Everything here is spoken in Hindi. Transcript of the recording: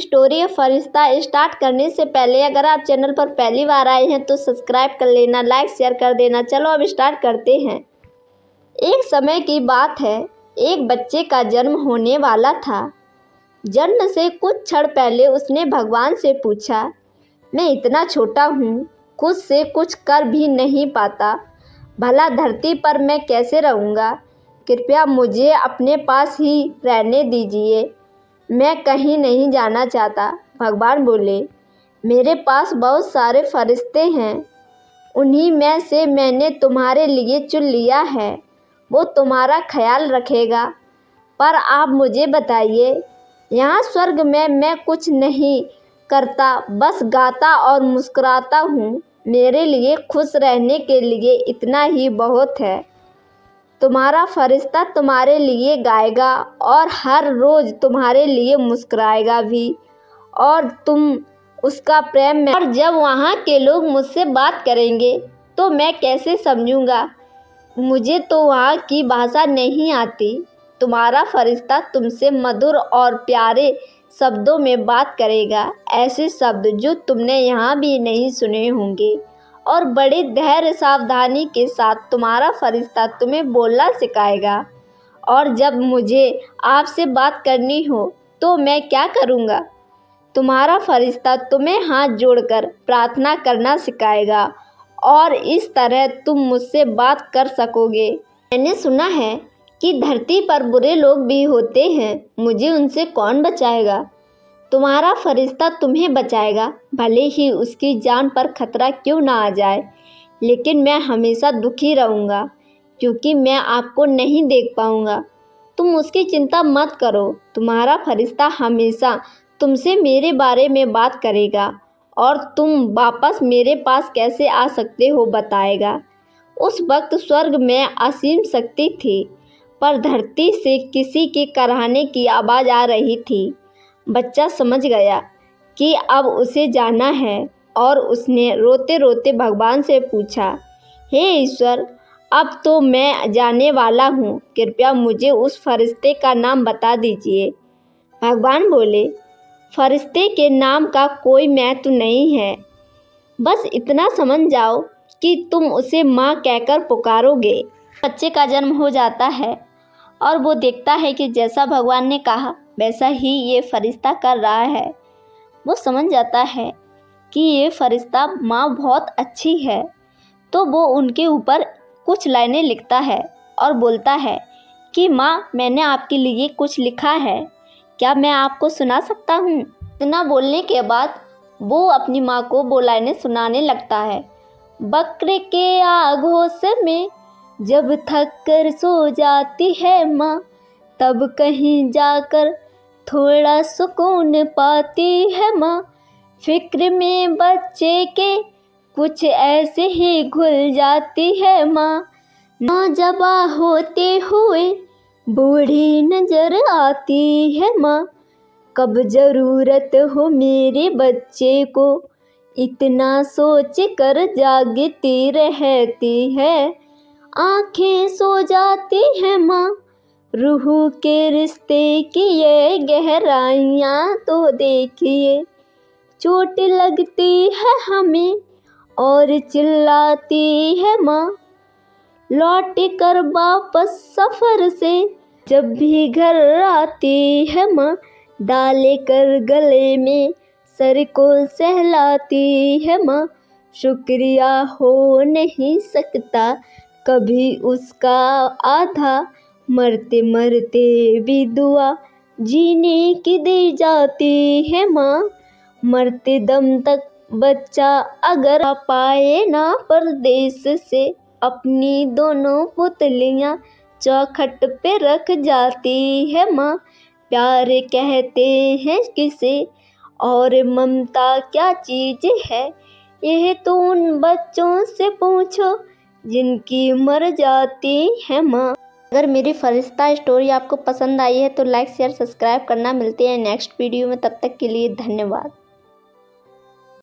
स्टोरी फरिश्ता स्टार्ट करने से पहले अगर आप चैनल पर पहली बार आए हैं तो सब्सक्राइब कर लेना, लाइक शेयर कर देना। चलो अब स्टार्ट करते हैं। एक समय की बात है, एक बच्चे का जन्म होने वाला था। जन्म से कुछ क्षण पहले उसने भगवान से पूछा, मैं इतना छोटा हूँ, खुद से कुछ कर भी नहीं पाता, भला धरती पर मैं कैसे रहूँगा? कृपया मुझे अपने पास ही रहने दीजिए, मैं कहीं नहीं जाना चाहता। भगवान बोले, मेरे पास बहुत सारे फरिश्ते हैं, उन्हीं में से मैंने तुम्हारे लिए चुन लिया है, वो तुम्हारा ख्याल रखेगा। पर आप मुझे बताइए, यहाँ स्वर्ग में मैं कुछ नहीं करता, बस गाता और मुस्कुराता हूँ। मेरे लिए खुश रहने के लिए इतना ही बहुत है। तुम्हारा फरिश्ता तुम्हारे लिए गाएगा और हर रोज़ तुम्हारे लिए मुस्कुराएगा भी, और तुम उसका प्रेम में। और जब वहाँ के लोग मुझसे बात करेंगे तो मैं कैसे समझूंगा? मुझे तो वहाँ की भाषा नहीं आती। तुम्हारा फरिश्ता तुमसे मधुर और प्यारे शब्दों में बात करेगा, ऐसे शब्द जो तुमने यहाँ भी नहीं सुने होंगे। और बड़े धैर्य सावधानी के साथ तुम्हारा फरिश्ता तुम्हें बोलना सिखाएगा। और जब मुझे आपसे बात करनी हो तो मैं क्या करूँगा? तुम्हारा फरिश्ता तुम्हें हाथ जोड़कर प्रार्थना करना सिखाएगा, और इस तरह तुम मुझसे बात कर सकोगे। मैंने सुना है कि धरती पर बुरे लोग भी होते हैं, मुझे उनसे कौन बचाएगा? तुम्हारा फरिश्ता तुम्हें बचाएगा, भले ही उसकी जान पर खतरा क्यों ना आ जाए। लेकिन मैं हमेशा दुखी रहूँगा क्योंकि मैं आपको नहीं देख पाऊँगा। तुम उसकी चिंता मत करो, तुम्हारा फरिश्ता हमेशा तुमसे मेरे बारे में बात करेगा और तुम वापस मेरे पास कैसे आ सकते हो बताएगा। उस वक्त स्वर्ग में असीम शक्ति थी, पर धरती से किसी के कराहने की आवाज़ आ रही थी। बच्चा समझ गया कि अब उसे जाना है, और उसने रोते रोते भगवान से पूछा, हे ईश्वर, अब तो मैं जाने वाला हूँ, कृपया मुझे उस फरिश्ते का नाम बता दीजिए। भगवान बोले, फरिश्ते के नाम का कोई महत्व नहीं है, बस इतना समझ जाओ कि तुम उसे माँ कहकर पुकारोगे। बच्चे का जन्म हो जाता है और वो देखता है कि जैसा भगवान ने कहा वैसा ही ये फरिश्ता कर रहा है। वो समझ जाता है कि ये फरिश्ता माँ बहुत अच्छी है, तो वो उनके ऊपर कुछ लाइनें लिखता है और बोलता है कि माँ, मैंने आपके लिए कुछ लिखा है, क्या मैं आपको सुना सकता हूँ? इतना बोलने के बाद वो अपनी माँ को वो लाइनें सुनाने लगता है। बकरे के आगोश में जब थक कर सो जाती है माँ, तब कहीं जाकर थोड़ा सुकून पाती है माँ। फिक्र में बच्चे के कुछ ऐसे ही घुल जाती है माँ। नौजवा होते हुए बूढ़ी नजर आती है माँ। कब ज़रूरत हो मेरे बच्चे को, इतना सोच कर जागती रहती है। आँखें सो जाती हैं माँ, रूह के रिश्ते की ये गहराइयाँ तो देखिए। चोट लगती है हमें और चिल्लाती है माँ, लौट कर वापस सफ़र से जब भी घर आती है माँ। डाले कर गले में सर को सहलाती है माँ। शुक्रिया हो नहीं सकता कभी उसका आधा, मरते मरते भी दुआ जीने की दी जाती है माँ। मरते दम तक बच्चा अगर आ पाए ना परदेश से, अपनी दोनों पुतलियाँ चौखट पे रख जाती है माँ। प्यार कहते हैं किसे और ममता क्या चीज़ है, यह तो उन बच्चों से पूछो जिनकी मर जाती है माँ। अगर मेरी फरिश्ता स्टोरी आपको पसंद आई है तो लाइक शेयर सब्सक्राइब करना। मिलते हैं नेक्स्ट वीडियो में, तब तक के लिए धन्यवाद।